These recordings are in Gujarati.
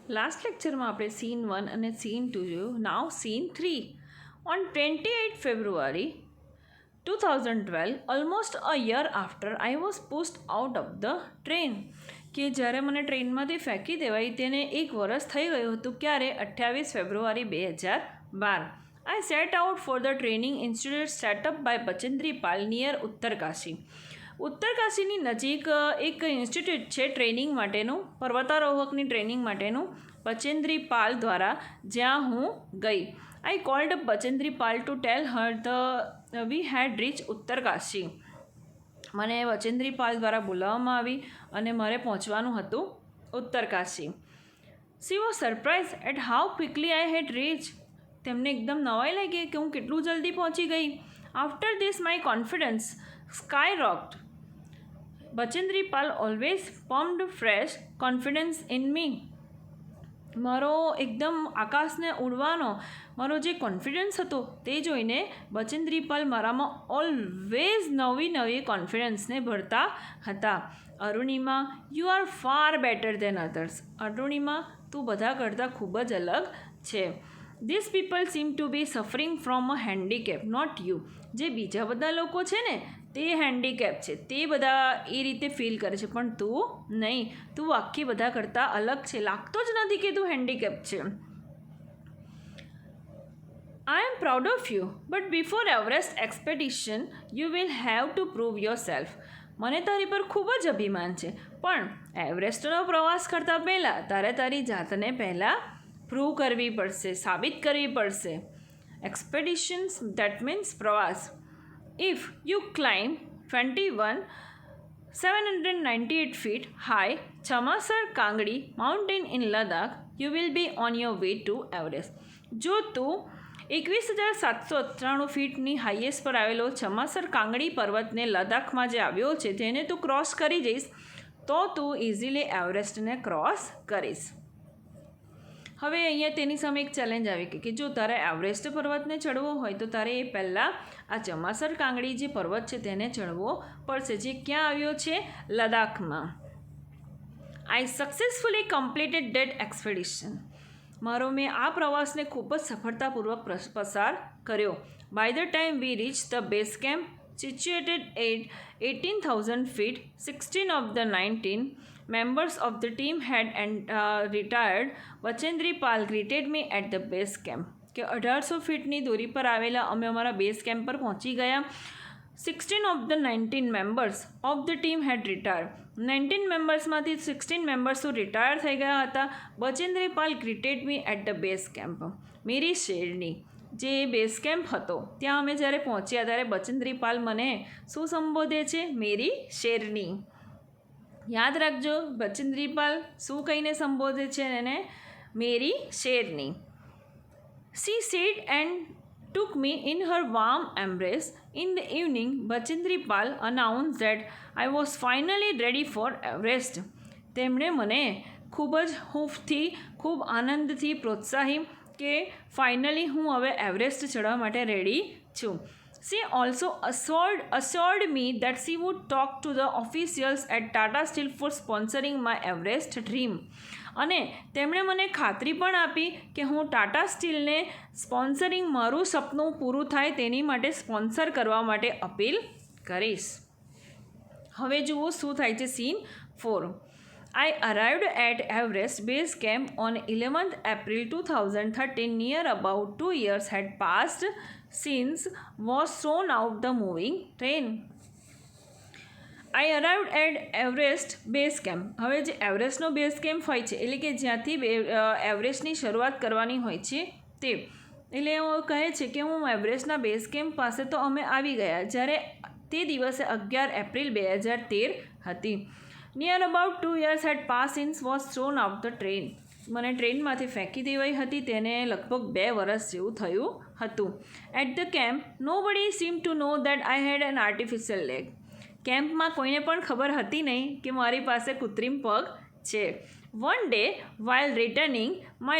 લાસ્ટ લેક્ચરમાં આપણે સીન 1 અને સીન 2 જોયું. Now scene 3. On 28 February 2012, almost a year after I was pushed out of the train. કે જ્યારે મને ટ્રેનમાંથી ફેંકી દેવાઈ તેને 1 વર્ષ થઈ ગયું હતું. ક્યારે? 28 ફેબ્રુઆરી 2012. I set out for the training institute set up by Bachendri Pal near Uttarkashi. ઉત્તરકાશીની નજીક એક ઇન્સ્ટિટ્યૂટ છે ટ્રેનિંગ માટેનું, પર્વતારોહકની ટ્રેનિંગ માટેનું, બચેન્દ્રી પાલ દ્વારા, જ્યાં હું ગઈ. I called Bachendri Pal to tell her the we had reach Uttarkashi. મને બચેન્દ્રી પાલ દ્વારા બોલાવવામાં આવી અને મારે પહોંચવાનું હતું Uttarkashi. She was surprise at how quickly I had reach. તેમને એકદમ નવાઈ લાગી કે હું કેટલું જલ્દી પહોંચી ગઈ. After this my confidence sky rocked. Bachendri Pal always pumped fresh confidence in me. મારો એકદમ આકાશને ઉડવાનો મારો જે કોન્ફિડન્સ હતો તે જોઈને બચેન્દ્રી પાલ મારામાં ઓલવેઝ નવી કોન્ફિડન્સને ભરતા હતા. Arunima, you are far better than others. Arunima, તું બધા કરતાં ખૂબ જ અલગ છે. This people seem to be suffering from a handicap, not you. જે બીજા બધા લોકો છે ને તે હેન્ડીકેપ છે, તે બધા એ રીતે ફીલ કરે છે, પણ તું નહીં. તું આખી બધા કરતાં અલગ છે. લાગતો જ નથી કે તું હેન્ડીકેપ છે. I am proud of you, but before Everest expedition you will have to prove yourself. મને તારી પર ખૂબ જ અભિમાન છે, પણ એવરેસ્ટનો પ્રવાસ કરતાં પહેલાં તારે તારી જાતને પહેલાં પ્રૂવ કરવી પડશે, સાબિત કરવી પડશે. એક્સપેડિશન્સ દેટ મીન્સ પ્રવાસ. If you climb 21,798 feet high Chamasar Kangdi mountain in Ladakh, you will be on your way to Everest. જો તું 21,793 ફીટની હાઈએસ્ટ પર આવેલો છમાસર કાંગડી પર્વતને લદ્દાખમાં જે આવ્યો છે તેને તું ક્રોસ કરી જઈશ તો તું ઇઝીલી એવરેસ્ટને ક્રોસ કરીશ. હવે અહીંયા તેની સામે એક ચેલેન્જ આવી ગઈ કે જો તારે એવરેસ્ટ પર્વતને ચડવો હોય તો તારે એ પહેલાં આ ચમાસર કાંગડી જે પર્વત છે તેને ચડવો પડશે, જે ક્યાં આવ્યો છે? લદ્દાખમાં. I successfully completed that expedition. મેં આ પ્રવાસને ખૂબ જ સફળતાપૂર્વક પસાર કર્યો. By the time we reach the base camp situated at 18,000 feet, 16 of the 19 members of the team had retired. Bachendri Pal greeted me at the base camp. કે 1800 ફીટની દૂરી પર આવેલા અમે અમારા બેઝ કેમ્પ પર પહોંચી ગયા. 16 of the 19 members of the team had retired. 19 મેમ્બર્સમાંથી 16 મેમ્બર્સ તો રિટાયર થઈ ગયા હતા. Bachendri Pal greeted me at the base camp. મેરી શેરની જે બેઝ કેમ્પ હતો ત્યાં અમે જ્યારે પહોંચ્યા ત્યારે બચેન્દ્રી પાલ મને શું સંબોધે છે? મેરી શેરની. યાદ રાખજો, બચેન્દ્રી પાલ શું કહીને સંબોધે છે એને? મેરી શેરની. She said and took me in her warm embrace. In the evening, Bachendri Pal announced that I was finally ready for Everest. તેમણે મને ખૂબ જ હૂંફથી, ખૂબ આનંદથી પ્રોત્સાહી કે ફાઇનલી હું હવે એવરેસ્ટ ચડવા માટે રેડી છું. She also assured me that she would talk to the officials at Tata Steel for sponsoring my Everest dream. અને તેમણે મને ખાતરી પણ આપી કે હું ટાટા સ્ટીલને સ્પોન્સરિંગ મારું સપનું પૂરું થાય તેની માટે સ્પોન્સર કરવા માટે અપીલ કરીશ. હવે જુઓ શું થાય છે. Scene 4. I arrived at Everest Base Camp on 11th April 2013. Near about 2 years had passed since was thrown out the moving train. I arrived at Everest base camp. હવે જે એવરેસ્ટનો બેઝ કેમ્પ હોય છે એટલે કે જ્યાંથી એવરેસ્ટની શરૂઆત કરવાની હોય છે તે, એટલે કહે છે કે હું એવરેસ્ટના બેઝ કેમ્પ પાસે તો અમે આવી ગયા જ્યારે તે દિવસે 11 એપ્રિલ 2013 હતી. Near about 2 years had passed since was thrown out the train. મને ટ્રેનમાંથી ફેંકી દેવાઈ હતી તેને લગભગ 2 વર્ષ જેવું થયું હતું. At the camp nobody seemed to know that I had an artificial leg. કેમ્પમાં કોઈને પણ ખબર હતી નહીં કે મારી પાસે કૃત્રિમ પગ છે. One day, while returning, my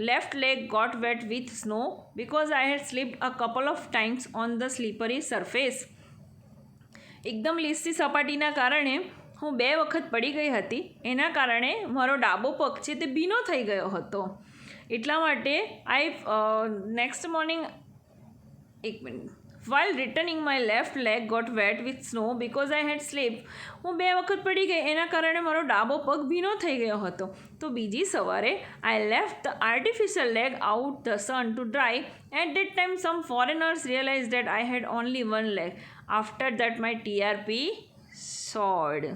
left leg got wet with snow because I had slipped a couple of times on the slippery surface. એકદમ લીસી સપાટીના કારણે હું 2 વખત પડી ગઈ હતી, એના કારણે મારો ડાબો પગ છે તે ભીનો થઈ ગયો હતો. એટલા માટે next morning while returning my left leg got wet with snow because I had slipped. હું 2 વખત પડી ગઈ, એના કારણે મારો ડાબો પગ ભીનો થઈ ગયો હતો. તો બીજી સવારે I left the artificial leg out the sun to dry. At that time some foreigners realized that I had only one leg. After that my TRP soared.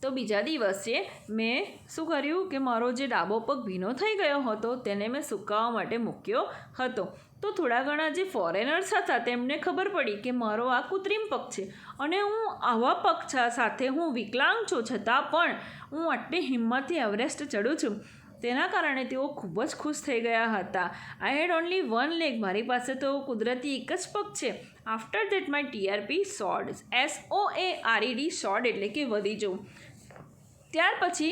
તો બીજા દિવસે મેં શું કર્યું કે મારો જે ડાબો પગ ભીનો થઈ ગયો હતો તેને મેં સુકાવવા માટે મૂક્યો હતો. તો થોડા ઘણા જે ફોરેનર્સ હતા તેમને ખબર પડી કે મારો આ કૃત્રિમ પગ છે અને હું આવા પગ સાથે હું વિકલાંગ છું, છતાં પણ હું આટલી હિંમતથી એવરેસ્ટ ચડું છું. તેના કારણે તેઓ ખૂબ જ ખુશ થઈ ગયા હતા. I head only one leg, મારી પાસે તો કુદરતી એક જ પગ છે. After that my TRP સોર્ડ, SOARED સોર્ડ એટલે કે વધી જવું. ત્યાર પછી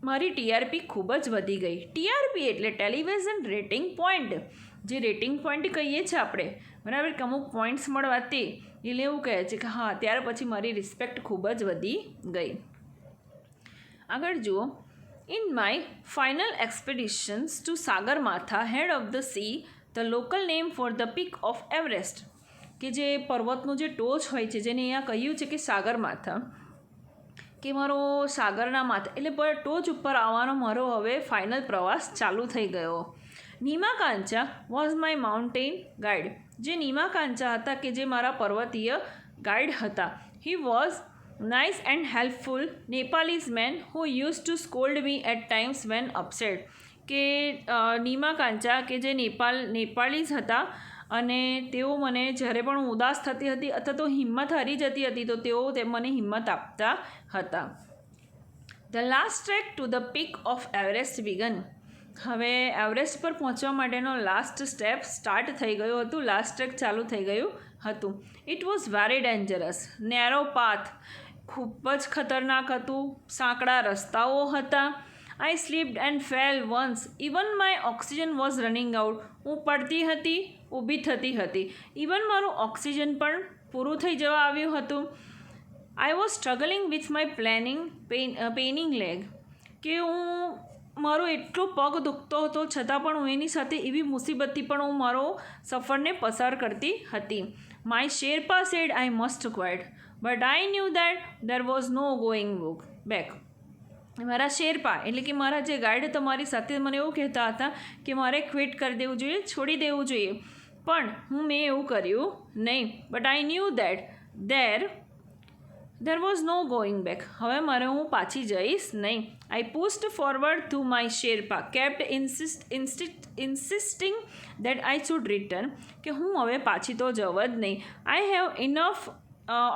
મારી ટીઆરપી ખૂબ જ વધી ગઈ. ટીઆરપી એટલે ટેલિવિઝન રેટિંગ પોઈન્ટ, જે રેટિંગ પોઈન્ટ કહીએ છીએ આપણે, બરાબર, કે અમુક પોઈન્ટ્સ મળવા તે એટલે એવું કહે છે કે હા, ત્યાર પછી મારી રિસ્પેક્ટ ખૂબ જ વધી ગઈ. આગળ જુઓ. In my final expeditions to Sagarmatha, head of the sea, the local name for the peak of Everest, કે જે પર્વતનું જે ટોચ હોય છે જેને અહીંયા કહ્યું છે કે સાગરમાથા, કે મારો સાગરના માથા એટલે ટોચ ઉપર આવવાનો મારો હવે ફાઇનલ પ્રવાસ ચાલુ થઈ ગયો. Nimakancha was my mountain guide, જે નીમાકાંચા હતા કે જે મારા પર્વતીય ગાઈડ હતા. He was nice and helpful Nepalese man who use to scold me at times when upset, કે નીમાકાંચા કે જે નેપાળીઝ હતા અને તેઓ મને જ્યારે પણ હું ઉદાસ થતી હતી અથવા તો હિંમત હારી જતી હતી તો તેઓ મને હિંમત આપતા હતા. The last track to the peak of Everest began. હવે એવરેસ્ટ પર પહોંચવા માટેનો લાસ્ટ સ્ટેપ સ્ટાર્ટ થઈ ગયું હતું, લાસ્ટ ટ્રેક ચાલુ થઈ ગયું હતું. It was very dangerous, narrow path, ખૂબ જ ખતરનાક હતું, સાંકડા રસ્તાઓ હતા. I slipped and fell once, even my oxygen was running out. હું પડતી હતી, ઊભી થતી હતી, ઇવન મારું ઓક્સિજન પણ પૂરું થઈ જવા આવ્યું હતું. I was struggling with my paining leg, કે હું મારો એટલો પગ દુખતો હતો છતાં પણ હું એની સાથે એવી મુસીબતથી પણ હું મારો સફરને પસાર કરતી હતી. My Sherpa said I must quit, but I knew that there was no going back. મારા શેરપા એટલે કે મારા જે ગાઈડ તમારી સાથે મને એવું કહેતા હતા કે મારે ક્વિટ કરી દેવું જોઈએ, છોડી દેવું જોઈએ, પણ મેં એવું કર્યું નહીં. But I knew that there was no going back, હવે મારે હું પાછી જઈશ નહીં. I pushed forward to my Sherpa, kept insisting that I should return, કે હું હવે પાછી તો જવા જ નહીં. I have enough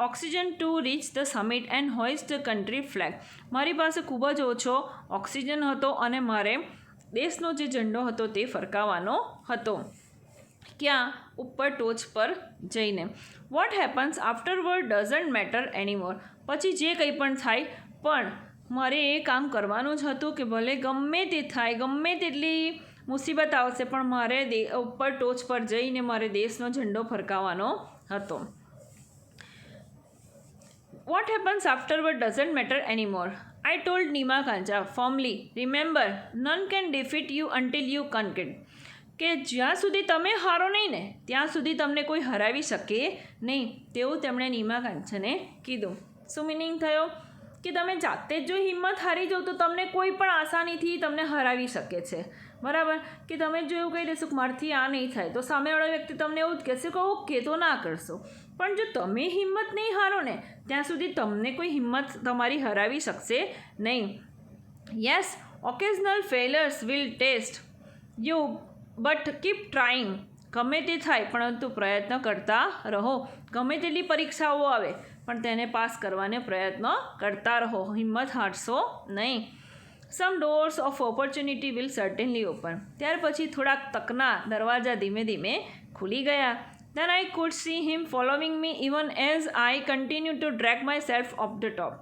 oxygen to reach the summit and hoist the country flag. મારી પાસે ખૂબ જ ઓછો ઓક્સિજન હતો અને મારે દેશનો જે ઝંડો હતો તે ફરકાવવાનો હતો. ક્યાં? ઉપર ટોચ પર જઈને. વોટ હેપન્સ આફ્ટરવર્ડ ડઝન્ટ મેટર એનીમોર, પછી જે કંઈ પણ થાય પણ મારે એ કામ કરવાનું જ હતું કે ભલે ગમે તે થાય, ગમે તેટલી મુસીબત આવશે, પણ મારે ઉપર ટોચ પર જઈને મારે દેશનો ઝંડો ફરકાવવાનો હતો. What happens afterward doesn't matter anymore. I told Nima-Kancha firmly, remember, none can defeat you until you conquer. કે જ્યાં સુધી તમે હારો નહીં ને ત્યાં સુધી તમને કોઈ હરાવી શકે નહીં, તેવું તેમણે નીમાકાંચાને કીધું. શું મિનિંગ થયો? કે તમે જાતે જ જો હિંમત હારી જાઓ તો તમને કોઈ પણ આસાનીથી તમને હરાવી શકે છે, બરાબર. કે તમે જો એવું કહી દેશો કે મારથી આ નહીં થાય તો સામેવાળો વ્યક્તિ તમને એવું જ કહેશે કે ઓકે તો ના કરશો. પણ જો તમે હિંમત નહીં હારો ને ત્યાં સુધી તમને કોઈ હિંમત તમારી હરાવી શકશે નહીં. Yes, occasional failures will test you but keep trying. ગમે તે થાય પરંતુ પ્રયત્ન કરતા રહો. ગમે તેટલી પરીક્ષાઓ આવે પણ તેને પાસ કરવાને પ્રયત્ન કરતા રહો, હિંમત હારશો નહીં. Some doors of opportunity will certainly open. ત્યાર પછી થોડાક તકના દરવાજા ધીમે ધીમે ખુલી ગયા. Then I could see him following me even as I continued to drag myself up the top.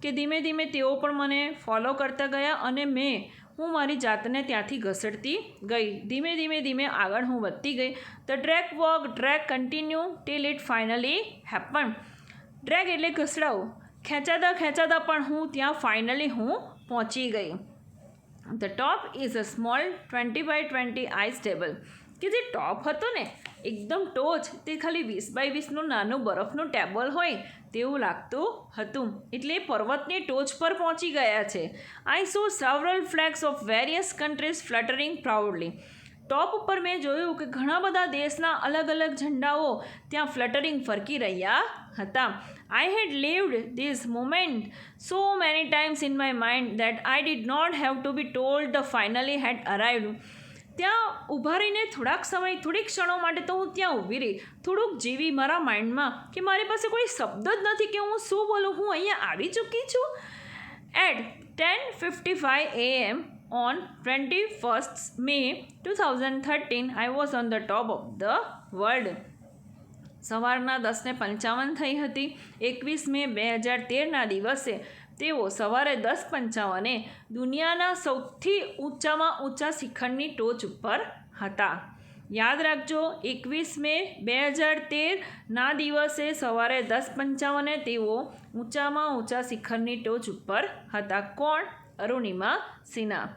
કે ધીમે ધીમે તેઓ પણ મને ફોલો કરતા ગયા અને હું મારી જાતને ત્યાંથી ઘસડતી ગઈ. ધીમે ધીમે આગળ હું વધતી ગઈ. The drag walk drag continue till it finally happen. Drag એટલે ઘસડાવું, ખેંચાતા પણ હું ત્યાં ફાઇનલી હું પહોંચી ગઈ. The top is a small 20 by 20 ice table. કે જે ટોપ હતો ને એકદમ ટોચ તે ખાલી 20 by 20નું નાનું બરફનું ટેબલ હોય તેવું લાગતું હતું. એટલે પર્વતની ટોચ પર પહોંચી ગયા છે. I saw several flags of various countries fluttering proudly. Top ઉપર મેં જોયું કે ઘણા બધા દેશના અલગ અલગ ઝંડાઓ ત્યાં ફ્લટરિંગ ફરકી રહ્યા હતા. I had lived this moment so many times in my mind that I did not have to be told the finally had arrived. ત્યાં ઊભા રહીને થોડીક ક્ષણો માટે તો હું ત્યાં ઊભી રહી, થોડુંક જીવી મારા માઇન્ડમાં કે મારી પાસે કોઈ શબ્દ જ નથી કે હું શું બોલું, હું અહીંયા આવી ચૂકી છું. At 10:55 AM on 21st May 2013, I was on the top of the world. સવારના 10:55 થઈ હતી. 21 મે 2013ના દિવસે તેઓ સવારે 10:55 દુનિયાના સૌથી ઊંચામાં ઊંચા શિખરની ટોચ ઉપર હતા. યાદ રાખજો, 21 મે 2013ના દિવસે સવારે 10:55 તેઓ ઊંચામાં ઊંચા શિખરની ટોચ ઉપર હતા. કોણ? Arunima Sinha.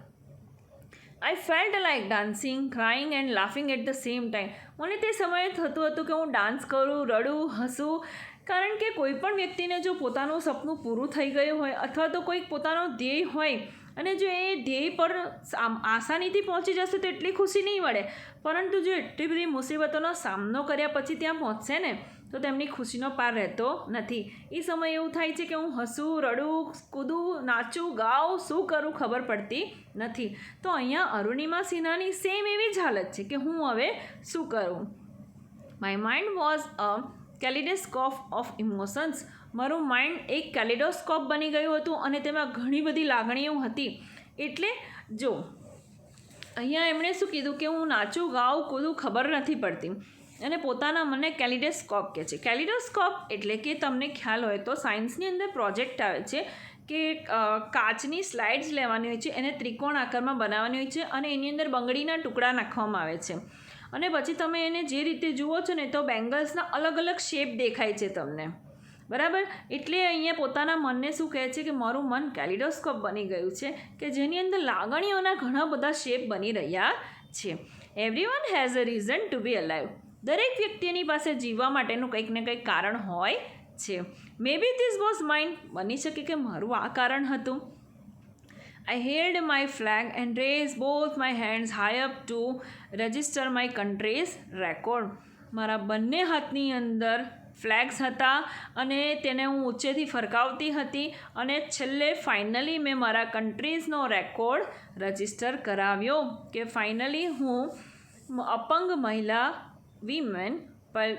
I felt like dancing, crying and laughing at the same time. મને તે સમયે થતું હતું કે હું ડાન્સ કરું, રડું, હસું. કારણ કે કોઈ પણ વ્યક્તિને જો પોતાનું સપનું પૂરું થઈ ગયું હોય અથવા તો કોઈક પોતાનો ધ્યેય હોય અને જો એ ધ્યેય પર આસાનીથી પહોંચી જશે તો એટલી ખુશી નહીં મળે, પરંતુ જો એટલી બધી મુસીબતોનો સામનો કર્યા પછી ત્યાં પહોંચશે ને તો તેમની ખુશીનો પાર રહેતો નથી. એ સમય એવું થાય છે કે હું હસું, રડું, કૂદું, નાચું, ગાઉં, શું કરું ખબર પડતી નથી. તો અહીંયા અરુણિમા સિન્હાની સેમ એવી જ હાલત છે કે હું હવે શું કરું. My mind was a kaleidoscope of emotions. મારું માઇન્ડ એક કેલિડોસ્કોપ બની ગયું હતું અને તેમાં ઘણી બધી લાગણીઓ હતી. એટલે જો અહીંયા એમણે શું કીધું કે હું નાચું, ગાઉં, કૂદું ખબર નથી પડતી અને પોતાના મને કેલિડોસ્કોપ કહે છે. કેલિડોસ્કોપ એટલે કે તમને ખ્યાલ હોય તો સાયન્સની અંદર પ્રોજેક્ટ આવે છે કે કાચની સ્લાઇડ્સ લેવાની હોય છે, એને ત્રિકોણ આકારમાં બનાવવાની હોય છે અને એની અંદર બંગડીના ટુકડા નાખવામાં આવે છે અને પછી તમે એને જે રીતે જુઓ છો ને તો બેંગલ્સના અલગ અલગ શેપ દેખાય છે તમને, બરાબર. એટલે અહીંયા પોતાના મનને શું કહે છે કે મારું મન કેલિડોસ્કોપ બની ગયું છે કે જેની અંદર લાગણીઓના ઘણા બધા શેપ બની રહ્યા છે. Everyone has a reason to be alive. દરેક વ્યક્તિની પાસે જીવવા માટેનું કંઈક ને કંઈક કારણ હોય છે. મે બી ધીસ વોઝ માઇન. બની શકે કે મારું આ કારણ હતું. I held my flag and raised both my hands high up to register my country's record. મારા બંને હાથની અંદર ફ્લેગ્સ હતા અને તેને હું ઊંચેથી ફરકાવતી હતી અને છેલ્લે ફાઇનલી મેં મારા કન્ટ્રીઝનો રેકોર્ડ રજિસ્ટર કરાવ્યો કે ફાઇનલી હું અપંગ મહિલા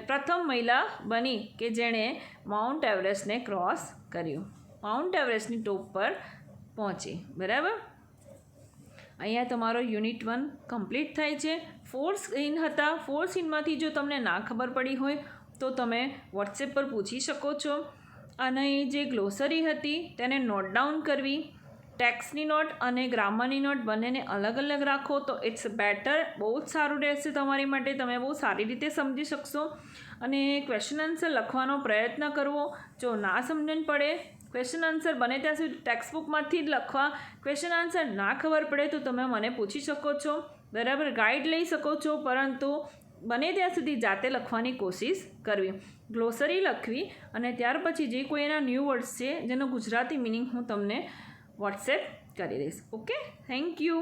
પ્રથમ મહિલા બની કે જેણે માઉન્ટ એવરેસ્ટને ક્રોસ કર્યું, માઉન્ટ એવરેસ્ટની ટોપ પર પહોંચી. બરાબર. અહીંયા તમારો યુનિટ 1 કમ્પ્લીટ થાય છે. 4 સીન હતા. 4 સીનમાંથી જો તમને ના ખબર પડી હોય તો તમે વોટ્સએપ પર પૂછી શકો છો. અને જે ગ્લોસરી હતી તેને નોટ ડાઉન કરવી. ટેક્સ્ટની નોટ અને ગ્રામરની નોટ બંનેને અલગ અલગ રાખો તો ઇટ્સ બેટર. બહુ જ સારું રહેશે તમારી માટે, તમે બહુ સારી રીતે સમજી શકશો. અને ક્વેશ્ચન આન્સર લખવાનો પ્રયત્ન કરવો. જો ના સમજણ પડે, ક્વેશ્ચન આન્સર બને ત્યાં સુધી ટેક્સ્ટ બુકમાંથી જ લખવા. ક્વેશ્ચન આન્સર ના ખબર પડે તો તમે મને પૂછી શકો છો, બરાબર. ગાઈડ લઈ શકો છો, પરંતુ બને ત્યાં સુધી જાતે લખવાની કોશિશ કરવી. ગ્લોસરી લખવી અને ત્યાર પછી જે કોઈ એના ન્યૂ વર્ડ્સ છે જેનો ગુજરાતી મિનિંગ હું તમને વોટ્સએપ કરી દઈશ. Okay, thank you.